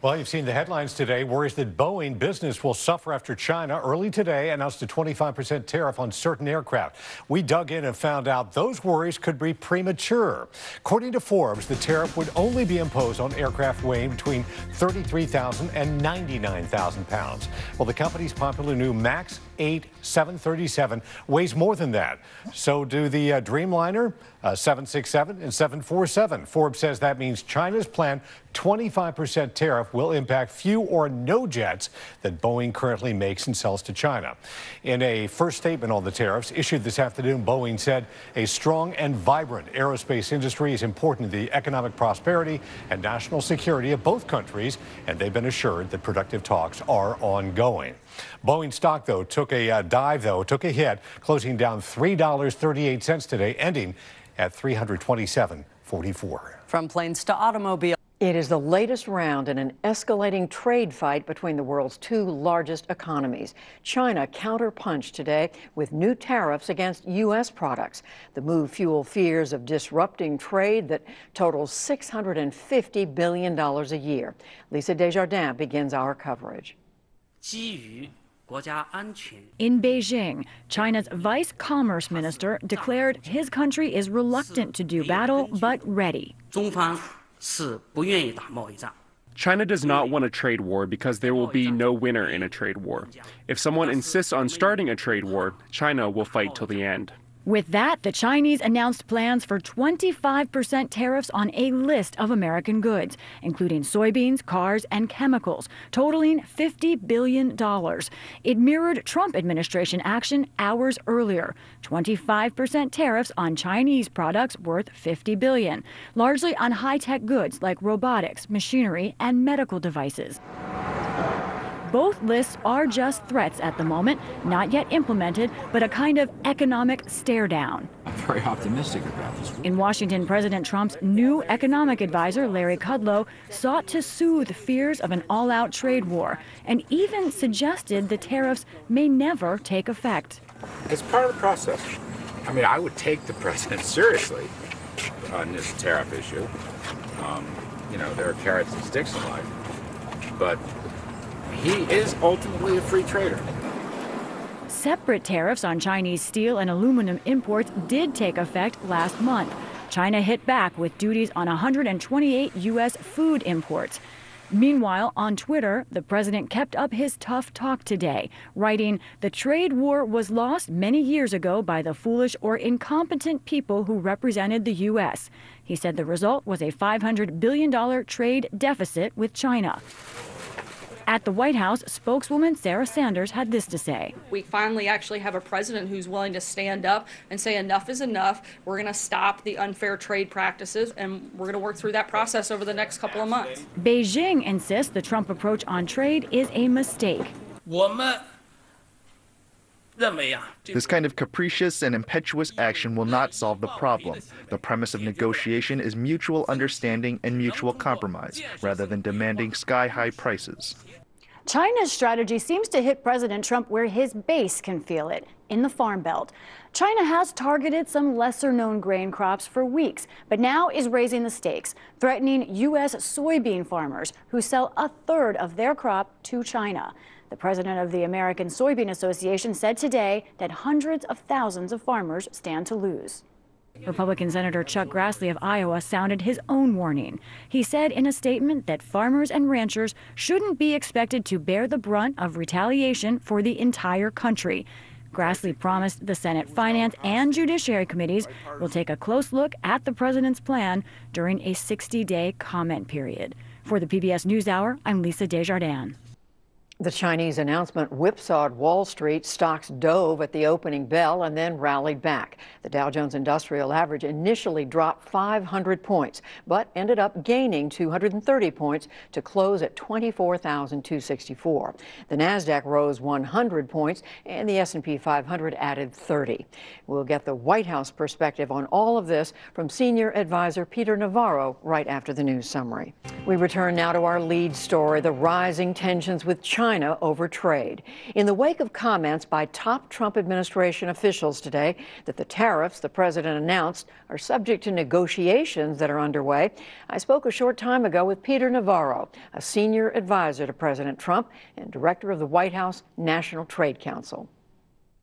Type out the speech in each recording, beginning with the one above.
Well, you've seen the headlines today. Worries that Boeing business will suffer after China early today announced a 25% tariff on certain aircraft. We dug in and found out those worries could be premature. According to Forbes, the tariff would only be imposed on aircraft weighing between 33,000 and 99,000 pounds. Well, the company's popular new MAX 8 737 weighs more than that. So do the Dreamliner 767 and 747. Forbes says that means China's planned 25% tariff will impact few or no jets that Boeing currently makes and sells to China. In a first statement on the tariffs issued this afternoon, Boeing said a strong and vibrant aerospace industry is important to the economic prosperity and national security of both countries, and they've been assured that productive talks are ongoing. Boeing stock, though, took a hit, closing down $3.38 today, ending at $327.44. From planes to automobile. It is the latest round in an escalating trade fight between the world's two largest economies. China counterpunched today with new tariffs against U.S. products. The move fueled fears of disrupting trade that totals $650 billion a year. Lisa Desjardins begins our coverage. In Beijing, China's vice commerce minister declared his country is reluctant to do battle, but ready. China does not want a trade war because there will be no winner in a trade war. If someone insists on starting a trade war, China will fight till the end. With that, the Chinese announced plans for 25% tariffs on a list of American goods, including soybeans, cars, and chemicals, totaling $50 billion. It mirrored Trump administration action hours earlier. 25% tariffs on Chinese products worth $50 billion, largely on high-tech goods like robotics, machinery, and medical devices. Both lists are just threats at the moment, not yet implemented, but a kind of economic stare-down. I'm very optimistic about this. In Washington, President Trump's new economic advisor, Larry Kudlow, sought to soothe fears of an all-out trade war and even suggested the tariffs may never take effect. It's part of the process. I mean, I would take the president seriously on this tariff issue. There are carrots and sticks in life, but he is ultimately a free trader. Separate tariffs on Chinese steel and aluminum imports did take effect last month. China hit back with duties on 128 U.S. food imports. Meanwhile, on Twitter, the president kept up his tough talk today, writing, "The trade war was lost many years ago by the foolish or incompetent people who represented the U.S." He said the result was a $500 billion trade deficit with China. At the White House, spokeswoman Sarah Sanders had this to say. We finally actually have a president who's willing to stand up and say enough is enough. We're going to stop the unfair trade practices, and we're going to work through that process over the next couple of months. Beijing insists the Trump approach on trade is a mistake. This kind of capricious and impetuous action will not solve the problem. The premise of negotiation is mutual understanding and mutual compromise, rather than demanding sky-high prices. China's strategy seems to hit President Trump where his base can feel it, in the Farm Belt. China has targeted some lesser-known grain crops for weeks, but now is raising the stakes, threatening U.S. soybean farmers who sell a third of their crop to China. The president of the American Soybean Association said today that hundreds of thousands of farmers stand to lose. Republican Senator Chuck Grassley of Iowa sounded his own warning. He said in a statement that farmers and ranchers shouldn't be expected to bear the brunt of retaliation for the entire country. Grassley promised the Senate Finance and Judiciary Committees will take a close look at the president's plan during a 60-day comment period. For the PBS NewsHour, I'm Lisa Desjardins. The Chinese announcement whipsawed Wall Street. Stocks dove at the opening bell and then rallied back. The Dow Jones Industrial Average initially dropped 500 points, but ended up gaining 230 points to close at 24,264. The Nasdaq rose 100 points, and the S&P 500 added 30. We'll get the White House perspective on all of this from senior advisor Peter Navarro right after the news summary. We return now to our lead story, the rising tensions with China China over trade. In the wake of comments by top Trump administration officials today that the tariffs the president announced are subject to negotiations that are underway, I spoke a short time ago with Peter Navarro, a senior advisor to President Trump and director of the White House National Trade Council.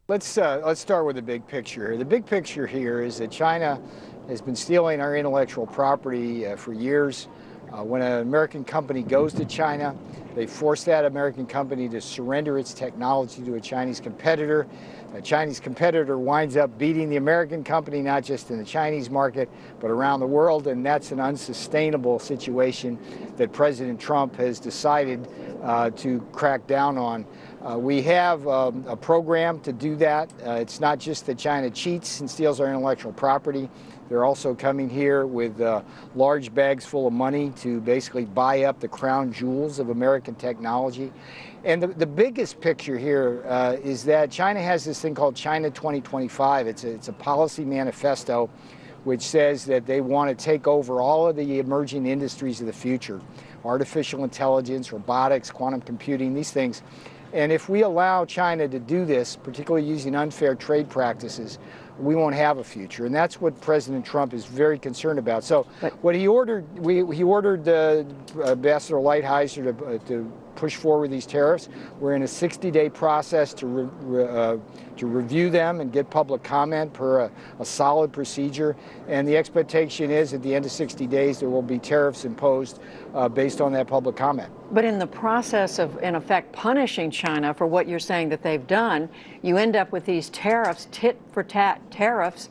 Let's start with the big picture here. The big picture here is that China has been stealing our intellectual property for years. When an American company goes to China, they force that American company to surrender its technology to a Chinese competitor. A Chinese competitor winds up beating the American company, not just in the Chinese market, but around the world, and that's an unsustainable situation that President Trump has decided to crack down on. We have a program to do that. It's not just that China cheats and steals our intellectual property. They're also coming here with large bags full of money to basically buy up the crown jewels of American technology. And the biggest picture here is that China has this thing called China 2025. It's a policy manifesto which says that they want to take over all of the emerging industries of the future, artificial intelligence, robotics, quantum computing, these things. And if we allow China to do this, particularly using unfair trade practices, we won't have a future. And that's what President Trump is very concerned about. So what he ordered, he ordered Ambassador Lighthizer to push forward these tariffs. We're in a 60-day process to review them and get public comment per a solid procedure. And the expectation is at the end of 60 days there will be tariffs imposed based on that public comment. But in the process of, in effect, punishing China for what you're saying that they've done, you end up with these tariffs, tit-for-tat tariffs,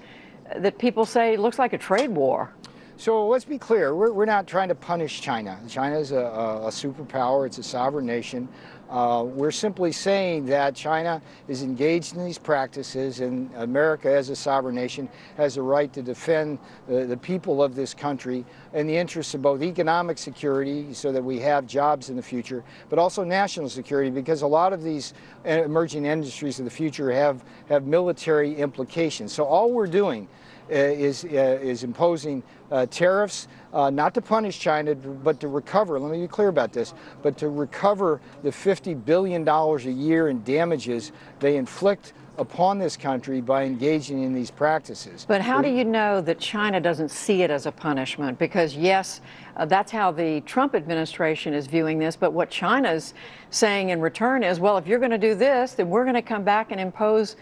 that people say looks like a trade war. So let's be clear, we're not trying to punish China. China is a superpower, it's a sovereign nation. We're simply saying that China is engaged in these practices, and America as a sovereign nation has a right to defend the people of this country in the interests of both economic security so that we have jobs in the future, but also national security, because a lot of these emerging industries of the future have military implications. So all we're doing is imposing tariffs, not to punish China, but to recover, let me be clear about this, but to recover the $50 billion a year in damages they inflict upon this country by engaging in these practices. But how do you know that China doesn't see it as a punishment? Because yes, that's how the Trump administration is viewing this, but what China's saying in return is, well, if you're going to do this, then we're going to come back and impose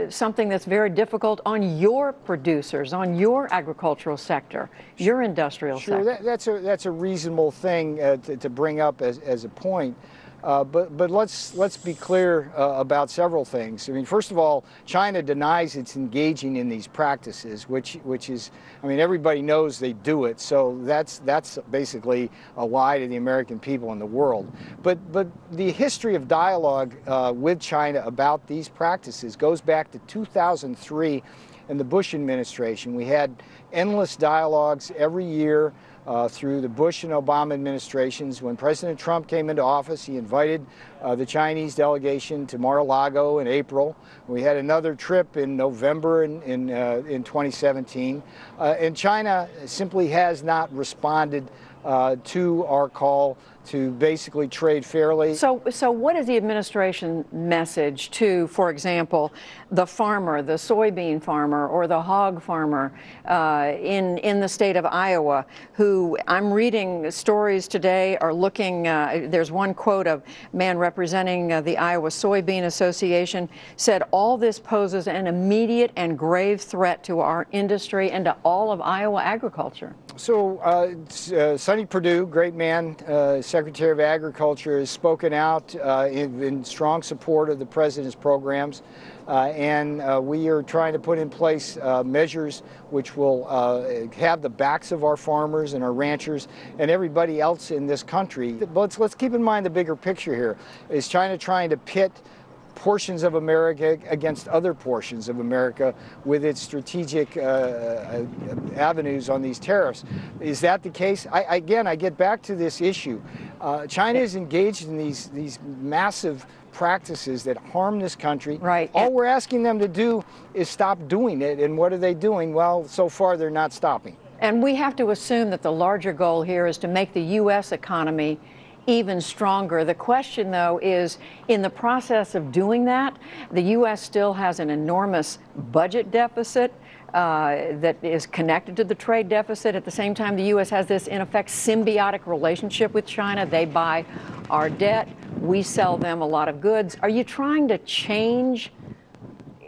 something that's very difficult on your producers, on your agricultural sector, your industrial sector. Sure, that's a reasonable thing to bring up as a point. But let's be clear about several things. I mean, first of all, China denies it's engaging in these practices, which is, I mean, everybody knows they do it. So that's basically a lie to the American people and the world. But the history of dialogue with China about these practices goes back to 2003 and the Bush administration. We had endless dialogues every year through the Bush and Obama administrations. When President Trump came into office, he invited the Chinese delegation to Mar-a-Lago in April. We had another trip in November in 2017. And China simply has not responded to our call to basically trade fairly. So what is the administration message to, for example, the farmer, the soybean farmer or the hog farmer in the state of Iowa, who I'm reading stories today are looking, there's one quote of a man representing the Iowa Soybean Association said, all this poses an immediate and grave threat to our industry and to all of Iowa agriculture. So Sonny Perdue, great man, Secretary of Agriculture, has spoken out in strong support of the president's programs, and we are trying to put in place measures which will have the backs of our farmers and our ranchers and everybody else in this country. But let's keep in mind the bigger picture here. Is China trying to pit portions of America against other portions of America with its strategic avenues on these tariffs? Is that the case? Again, I get back to this issue. China is engaged in these massive practices that harm this country. Right. All we're asking them to do is stop doing it. And what are they doing? Well, so far they're not stopping. And we have to assume that the larger goal here is to make the U.S. economy even stronger. The question, though, is in the process of doing that, the U.S. still has an enormous budget deficit that is connected to the trade deficit. At the same time, the U.S. has this, in effect, symbiotic relationship with China. They buy our debt. We sell them a lot of goods. Are you trying to change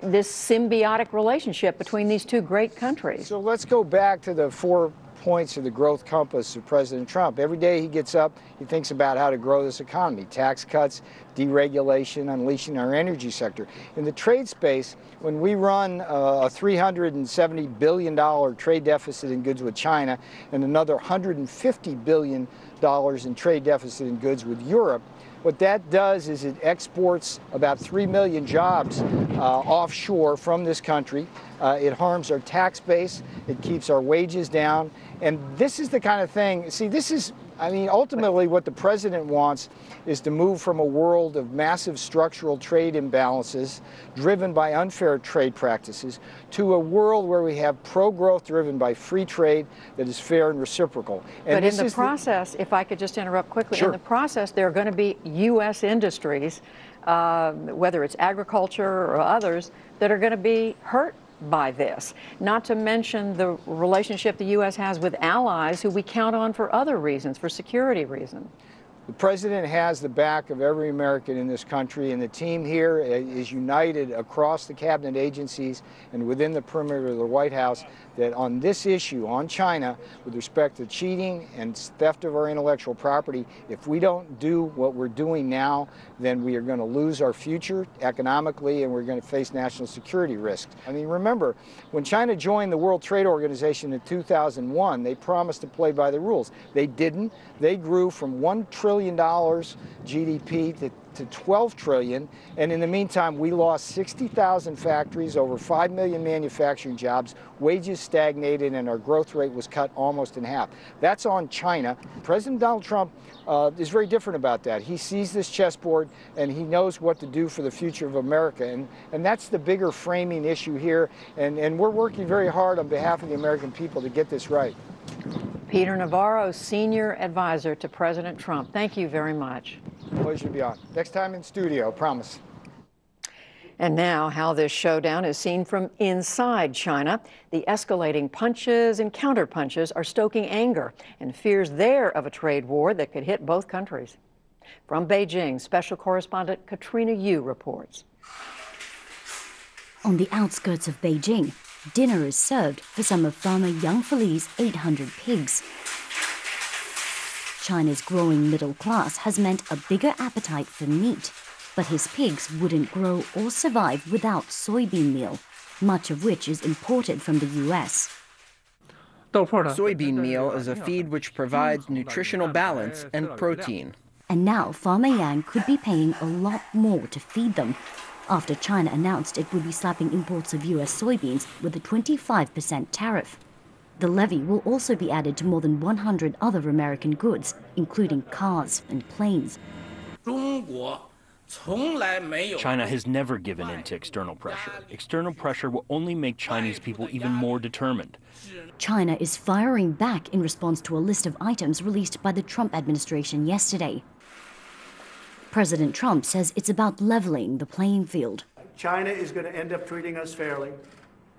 this symbiotic relationship between these two great countries? So let's go back to the 4 points of the growth compass of President Trump. Every day he gets up, he thinks about how to grow this economy. Tax cuts, deregulation, unleashing our energy sector. In the trade space, when we run a $370 billion trade deficit in goods with China and another $150 billion in trade deficit in goods with Europe, what that does is it exports about 3 million jobs offshore from this country. It harms our tax base. It keeps our wages down. And this is the kind of thing, see, this is, I mean, ultimately what the president wants is to move from a world of massive structural trade imbalances driven by unfair trade practices to a world where we have pro-growth driven by free trade that is fair and reciprocal. And but in the process, if I could just interrupt quickly, Sure. In the process, there are going to be U.S. industries, whether it's agriculture or others, that are going to be hurt by this, not to mention the relationship the U.S. has with allies who we count on for other reasons, for security reasons. The president has the back of every American in this country, and the team here is united across the cabinet agencies and within the perimeter of the White House that on this issue, on China, with respect to cheating and theft of our intellectual property, if we don't do what we're doing now, then we are going to lose our future economically and we're going to face national security risks. I mean, remember, when China joined the World Trade Organization in 2001, they promised to play by the rules. They didn't. They grew from $1 trillion GDP to 12 trillion, and in the meantime we lost 60,000 factories, over 5 million manufacturing jobs, wages stagnated, and our growth rate was cut almost in half. That's on China. President Donald Trump is very different about that. He sees this chessboard and he knows what to do for the future of America, and that's the bigger framing issue here, and we're working very hard on behalf of the American people to get this right. Peter Navarro, Senior Advisor to President Trump. Thank you very much. Pleasure to be on. Next time in studio, promise. And now, how this showdown is seen from inside China. The escalating punches and counterpunches are stoking anger and fears there of a trade war that could hit both countries. From Beijing, Special Correspondent Katrina Yu reports. On the outskirts of Beijing, dinner is served for some of farmer Yang Feli's 800 pigs. China's growing middle class has meant a bigger appetite for meat, but his pigs wouldn't grow or survive without soybean meal, much of which is imported from the U.S. Soybean meal is a feed which provides nutritional balance and protein. And now Farmer Yang could be paying a lot more to feed them, after China announced it would be slapping imports of U.S. soybeans with a 25% tariff. The levy will also be added to more than 100 other American goods, including cars and planes. China has never given in to external pressure. External pressure will only make Chinese people even more determined. China is firing back in response to a list of items released by the Trump administration yesterday. President Trump says it's about leveling the playing field. China is going to end up treating us fairly.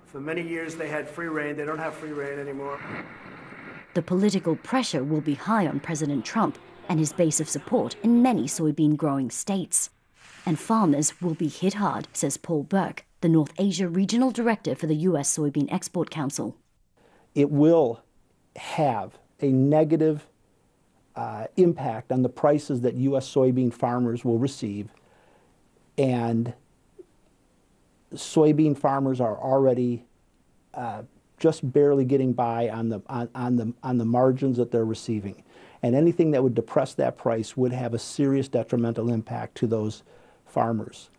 For many years they had free rein. They don't have free rein anymore. The political pressure will be high on President Trump and his base of support in many soybean-growing states. And farmers will be hit hard, says Paul Burke, the North Asia Regional Director for the U.S. Soybean Export Council. It will have a negative impact on the prices that U.S. soybean farmers will receive, and soybean farmers are already just barely getting by on the margins that they're receiving, and anything that would depress that price would have a serious detrimental impact to those farmers.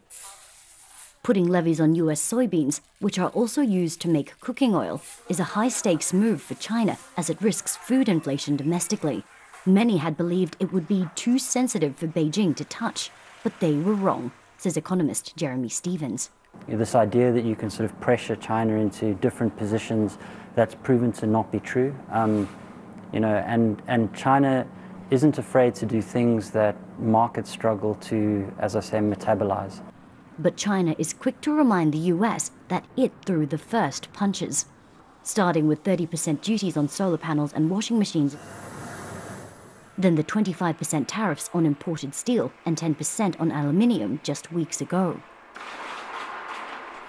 Putting levies on U.S. soybeans, which are also used to make cooking oil, is a high-stakes move for China as it risks food inflation domestically. Many had believed it would be too sensitive for Beijing to touch, but they were wrong, says economist Jeremy Stevens. This idea that you can sort of pressure China into different positions, that's proven to not be true. And China isn't afraid to do things that markets struggle to, as I say, metabolize. But China is quick to remind the US that it threw the first punches, starting with 30% duties on solar panels and washing machines, then the 25% tariffs on imported steel and 10% on aluminium just weeks ago.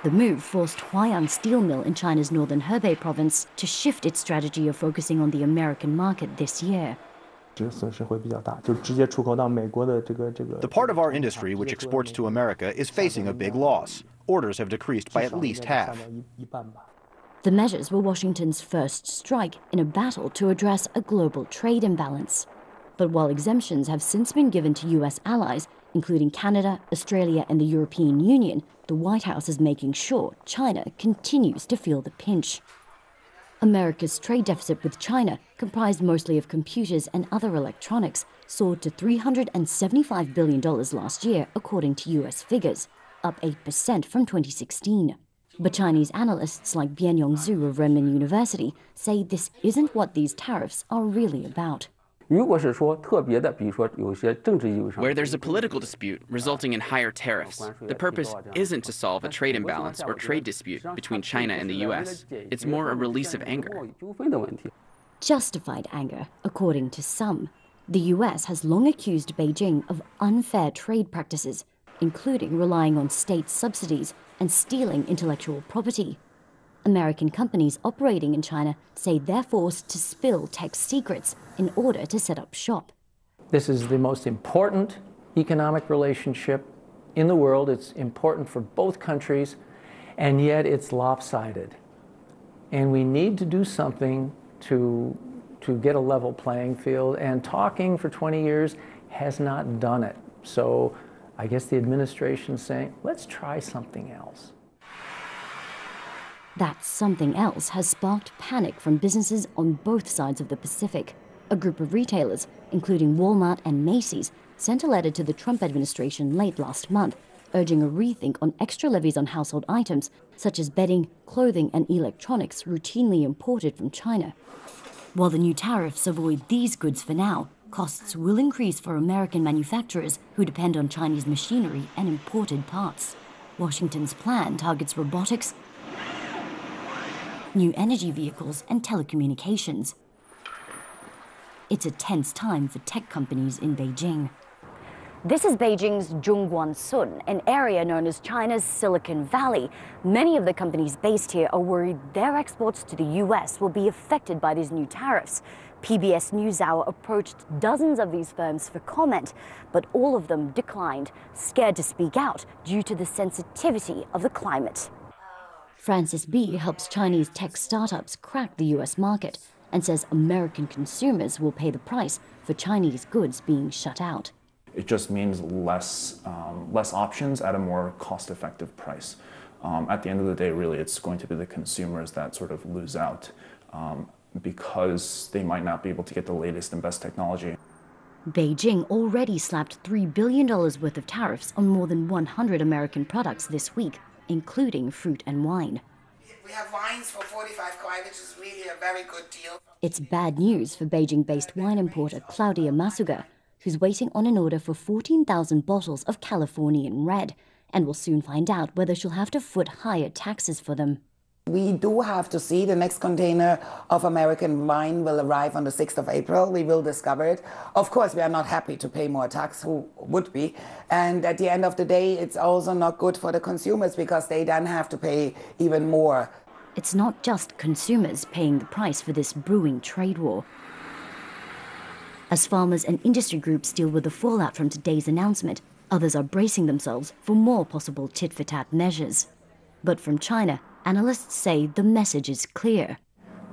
The move forced Huayang Steel Mill in China's northern Hebei province to shift its strategy of focusing on the American market this year. The part of our industry which exports to America is facing a big loss. Orders have decreased by at least half. The measures were Washington's first strike in a battle to address a global trade imbalance. But while exemptions have since been given to US allies, including Canada, Australia, and the European Union, the White House is making sure China continues to feel the pinch. America's trade deficit with China, comprised mostly of computers and other electronics, soared to $375 billion last year, according to US figures, up 8% from 2016. But Chinese analysts like Bianyong Zhu of Renmin University say this isn't what these tariffs are really about. Where there's a political dispute resulting in higher tariffs, the purpose isn't to solve a trade imbalance or trade dispute between China and the US. It's more a release of anger. Justified anger, according to some. The US has long accused Beijing of unfair trade practices, including relying on state subsidies and stealing intellectual property. American companies operating in China say they're forced to spill tech secrets in order to set up shop. This is the most important economic relationship in the world. It's important for both countries, and yet it's lopsided. And we need to do something to get a level playing field, and talking for 20 years has not done it. So I guess the administration's saying, let's try something else. That something else has sparked panic from businesses on both sides of the Pacific. A group of retailers, including Walmart and Macy's, sent a letter to the Trump administration late last month, urging a rethink on extra levies on household items, such as bedding, clothing, and electronics routinely imported from China. While the new tariffs avoid these goods for now, costs will increase for American manufacturers who depend on Chinese machinery and imported parts. Washington's plan targets robotics, new energy vehicles, and telecommunications. It's a tense time for tech companies in Beijing. This is Beijing's Zhongguancun, an area known as China's Silicon Valley. Many of the companies based here are worried their exports to the US will be affected by these new tariffs. PBS NewsHour approached dozens of these firms for comment, but all of them declined, scared to speak out due to the sensitivity of the climate. Francis Bi helps Chinese tech startups crack the US market and says American consumers will pay the price for Chinese goods being shut out. It just means less options at a more cost-effective price. At the end of the day, really, it's going to be the consumers that sort of lose out because they might not be able to get the latest and best technology. Beijing already slapped $3 billion worth of tariffs on more than 100 American products this week, including fruit and wine. We have wines for 45 kuai, which is really a very good deal. It's bad news for Beijing-based wine importer Claudia Masuga, who's waiting on an order for 14,000 bottles of Californian Red, and will soon find out whether she'll have to foot higher taxes for them. We do have to see the next container of American wine will arrive on the 6th of April. We will discover it. Of course, we are not happy to pay more tax. Who would be? And at the end of the day, it's also not good for the consumers because they then have to pay even more. It's not just consumers paying the price for this brewing trade war. As farmers and industry groups deal with the fallout from today's announcement, others are bracing themselves for more possible tit-for-tat measures. But from China, analysts say the message is clear.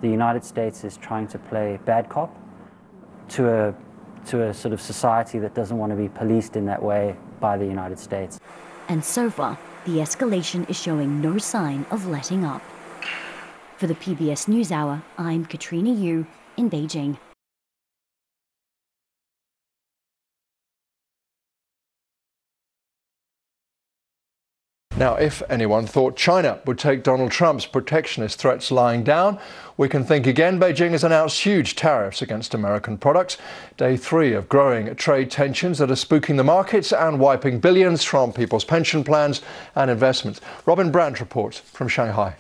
The United States is trying to play bad cop to a sort of society that doesn't want to be policed in that way by the United States. And so far, the escalation is showing no sign of letting up. For the PBS NewsHour, I'm Katrina Yu in Beijing. Now, if anyone thought China would take Donald Trump's protectionist threats lying down, we can think again. Beijing has announced huge tariffs against American products. Day 3 of growing trade tensions that are spooking the markets and wiping billions from people's pension plans and investments. Robin Brandt reports from Shanghai.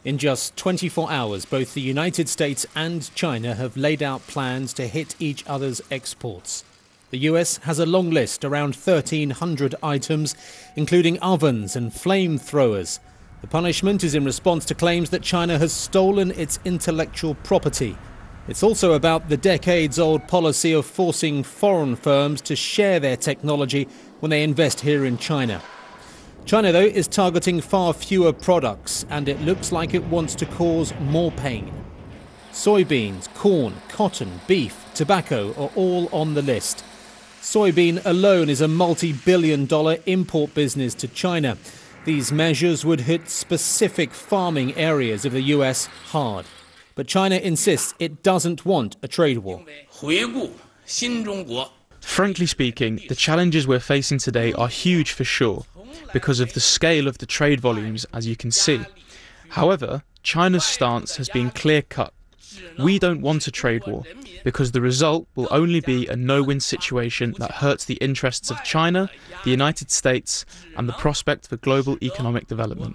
In just 24 hours, both the United States and China have laid out plans to hit each other's exports. The US has a long list, around 1,300 items, including ovens and flamethrowers. The punishment is in response to claims that China has stolen its intellectual property. It's also about the decades-old policy of forcing foreign firms to share their technology when they invest here in China. China, though, is targeting far fewer products, and it looks like it wants to cause more pain. Soybeans, corn, cotton, beef, tobacco are all on the list. Soybean alone is a multi-billion-dollar import business to China. These measures would hit specific farming areas of the US hard. But China insists it doesn't want a trade war. Frankly speaking, the challenges we're facing today are huge for sure, because of the scale of the trade volumes, as you can see. However, China's stance has been clear-cut. We don't want a trade war, because the result will only be a no-win situation that hurts the interests of China, the United States, and the prospect for global economic development.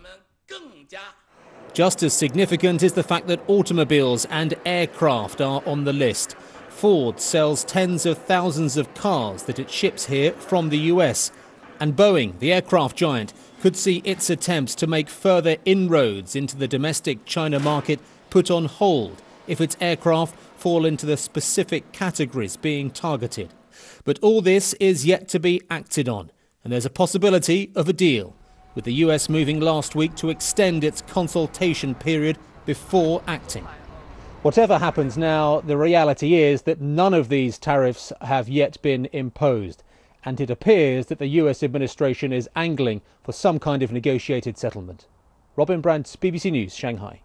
Just as significant is the fact that automobiles and aircraft are on the list. Ford sells tens of thousands of cars that it ships here from the US. And Boeing, the aircraft giant, could see its attempts to make further inroads into the domestic China market put on hold if its aircraft fall into the specific categories being targeted. But all this is yet to be acted on, and there's a possibility of a deal, with the US moving last week to extend its consultation period before acting. Whatever happens now, the reality is that none of these tariffs have yet been imposed, and it appears that the US administration is angling for some kind of negotiated settlement. Robin Brandt, BBC News, Shanghai.